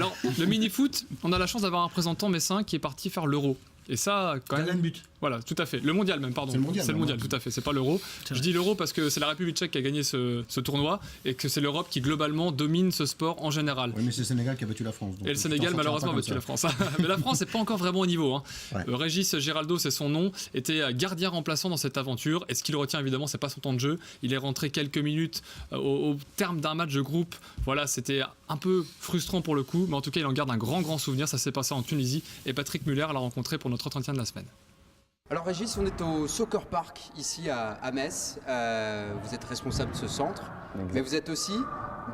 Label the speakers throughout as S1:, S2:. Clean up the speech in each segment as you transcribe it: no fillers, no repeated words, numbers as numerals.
S1: Alors, le mini-foot, on a la chance d'avoir un représentant messin qui est parti faire l'Euro. Et ça, quand même.
S2: But.
S1: Voilà, tout à fait. Le mondial même, pardon.
S2: C'est le mondial,
S1: tout à fait. C'est pas l'Euro. Je dis l'Euro parce que c'est la République tchèque qui a gagné ce tournoi et que c'est l'Europe qui globalement domine ce sport en général.
S2: Oui, mais c'est le Sénégal qui a battu la France. Donc
S1: et le Sénégal malheureusement a battu la France. Mais la France n'est pas encore vraiment au niveau. Hein.
S2: Ouais.
S1: Régis Giraldo, c'est son nom, était gardien remplaçant dans cette aventure. Et ce qui le retient évidemment, c'est pas son temps de jeu. Il est rentré quelques minutes au terme d'un match de groupe. Voilà, c'était un peu frustrant pour le coup, mais en tout cas, il en garde un grand souvenir. Ça s'est passé en Tunisie et Patrick Muller l'a rencontré pour notre entretien de la semaine.
S3: Alors Régis, on est au Soccer Park ici à Metz. Vous êtes responsable de ce centre, mais vous êtes aussi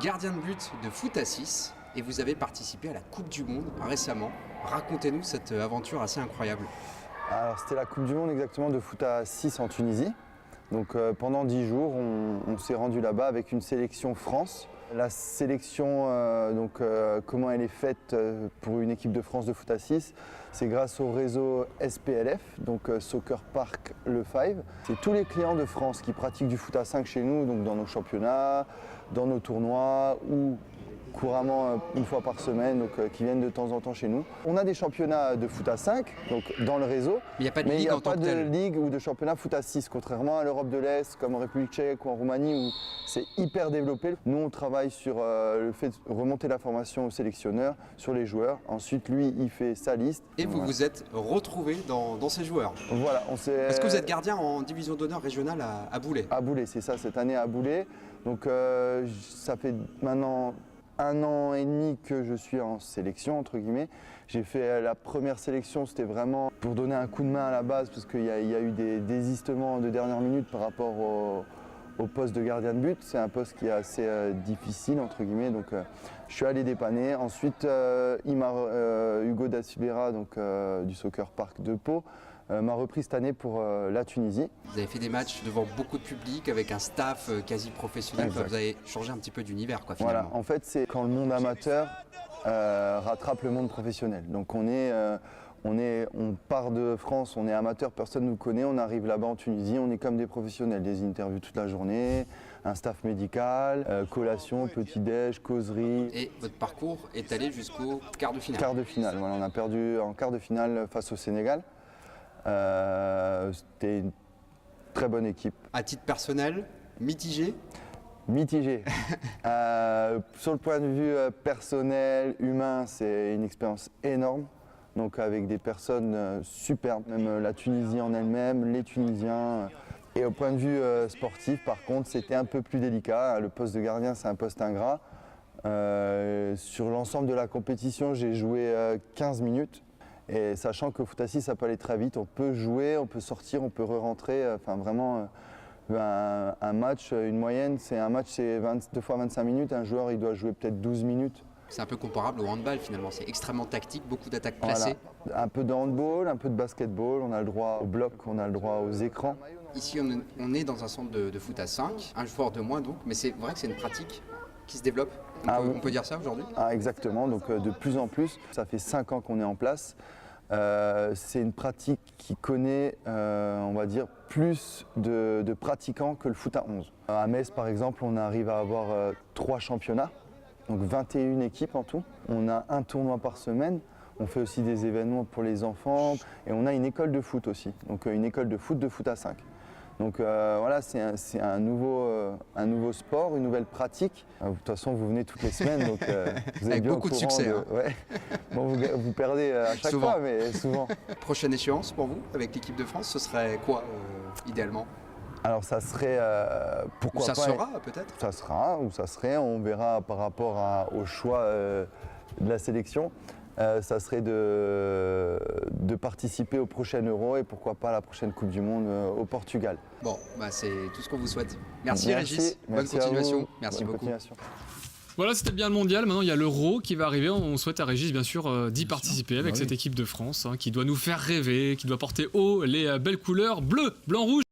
S3: gardien de but de foot à 6 et vous avez participé à la Coupe du Monde récemment. Racontez-nous cette aventure assez incroyable.
S4: Alors c'était la Coupe du Monde exactement de foot à 6 en Tunisie. Donc pendant 10 jours, on s'est rendu là-bas avec une sélection France. La sélection, comment elle est faite pour une équipe de France de foot à 6, c'est grâce au réseau SPLF, donc Soccer Park Le Five. C'est tous les clients de France qui pratiquent du foot à 5 chez nous, donc dans nos championnats, dans nos tournois ou couramment une fois par semaine, donc qui viennent de temps en temps chez nous. On a des championnats de foot à 5, donc dans le réseau,
S3: Mais il n'y a pas de
S4: mais il
S3: ligue
S4: n'y a
S3: en tant
S4: pas
S3: que
S4: de
S3: telle.
S4: ligue ou de championnat foot à 6, contrairement à l'Europe de l'Est, comme en République tchèque ou en Roumanie, où c'est hyper développé. Nous, on travaille sur le fait de remonter la formation au sélectionneur, sur les joueurs. Ensuite, lui, il fait sa liste.
S3: Et vous vous êtes retrouvé dans ces joueurs.
S4: Voilà, on s'est...
S3: Parce que vous êtes gardien en division d'honneur régionale à Boulay.
S4: À Boulay, c'est ça, cette année à Boulay. Donc ça fait maintenant 1 an et demi que je suis en sélection, entre guillemets. J'ai fait la première sélection, c'était vraiment pour donner un coup de main à la base, parce qu'il y a eu des désistements de dernière minute par rapport au poste de gardien de but. C'est un poste qui est assez difficile, entre guillemets, donc je suis allé dépanner. Ensuite, Hugo Da Silveira, donc, du Soccer Park de Pau, m'a repris cette année pour la Tunisie.
S3: Vous avez fait des matchs devant beaucoup de public, avec un staff quasi professionnel. Enfin, vous avez changé un petit peu d'univers, quoi, finalement.
S4: Voilà, en fait, c'est quand le monde amateur rattrape le monde professionnel. Donc on part de France, on est amateur, personne ne nous connaît, on arrive là-bas en Tunisie, on est comme des professionnels, des interviews toute la journée, un staff médical, collation, petit-déj, causerie.
S3: Et votre parcours est allé jusqu'au quart de finale.
S4: Quart de finale, voilà, on a perdu en quart de finale face au Sénégal. C'était une très bonne équipe.
S3: À titre personnel, mitigé.
S4: Mitigé. Sur le point de vue personnel, humain, c'est une expérience énorme. Donc avec des personnes superbes, même la Tunisie en elle-même, les Tunisiens. Et au point de vue sportif, par contre, c'était un peu plus délicat. Le poste de gardien, c'est un poste ingrat. Sur l'ensemble de la compétition, j'ai joué 15 minutes. Et sachant que foot à 6, ça peut aller très vite. On peut jouer, on peut sortir, on peut re-rentrer. Enfin vraiment, un match, une moyenne, c'est 2 fois 25 minutes. Un joueur, il doit jouer peut-être 12 minutes.
S3: C'est un peu comparable au handball finalement, c'est extrêmement tactique, beaucoup d'attaques placées.
S4: Voilà. Un peu de handball, un peu de basketball, on a le droit au bloc, on a le droit aux écrans.
S3: Ici on est dans un centre de foot à 5, un joueur de moins donc, mais c'est vrai que c'est une pratique qui se développe. On peut dire ça aujourd'hui ?
S4: Ah, exactement, donc de plus en plus, ça fait 5 ans qu'on est en place. C'est une pratique qui connaît, on va dire, plus de pratiquants que le foot à 11. À Metz par exemple, on arrive à avoir 3 championnats. Donc 21 équipes en tout. On a un tournoi par semaine. On fait aussi des événements pour les enfants. Et on a une école de foot aussi. Donc une école de foot à 5. Donc voilà, c'est un nouveau sport, une nouvelle pratique. De toute façon, vous venez toutes les semaines. Donc, vous êtes
S3: avec
S4: bien
S3: beaucoup de succès.
S4: Ouais. Bon, vous perdez à chaque
S3: Souvent.
S4: fois, mais souvent.
S3: Prochaine échéance pour vous avec l'équipe de France, ce serait quoi idéalement ?
S4: Alors ça serait, pourquoi
S3: ça
S4: pas...
S3: sera peut-être ?
S4: Ça sera, ou ça serait, on verra par rapport au choix de la sélection. Ça serait de participer au prochain Euro et pourquoi pas à la prochaine Coupe du Monde au Portugal.
S3: Bon, c'est tout ce qu'on vous souhaite. Merci Régis, bonne
S4: Merci à
S3: continuation.
S4: vous.
S3: Merci
S4: Bonne
S3: beaucoup.
S4: continuation.
S1: Voilà, c'était bien le mondial. Maintenant, il y a l'Euro qui va arriver. On souhaite à Régis, bien sûr, d'y participer avec cette équipe de France qui doit nous faire rêver, qui doit porter haut les belles couleurs bleu, blanc, rouge.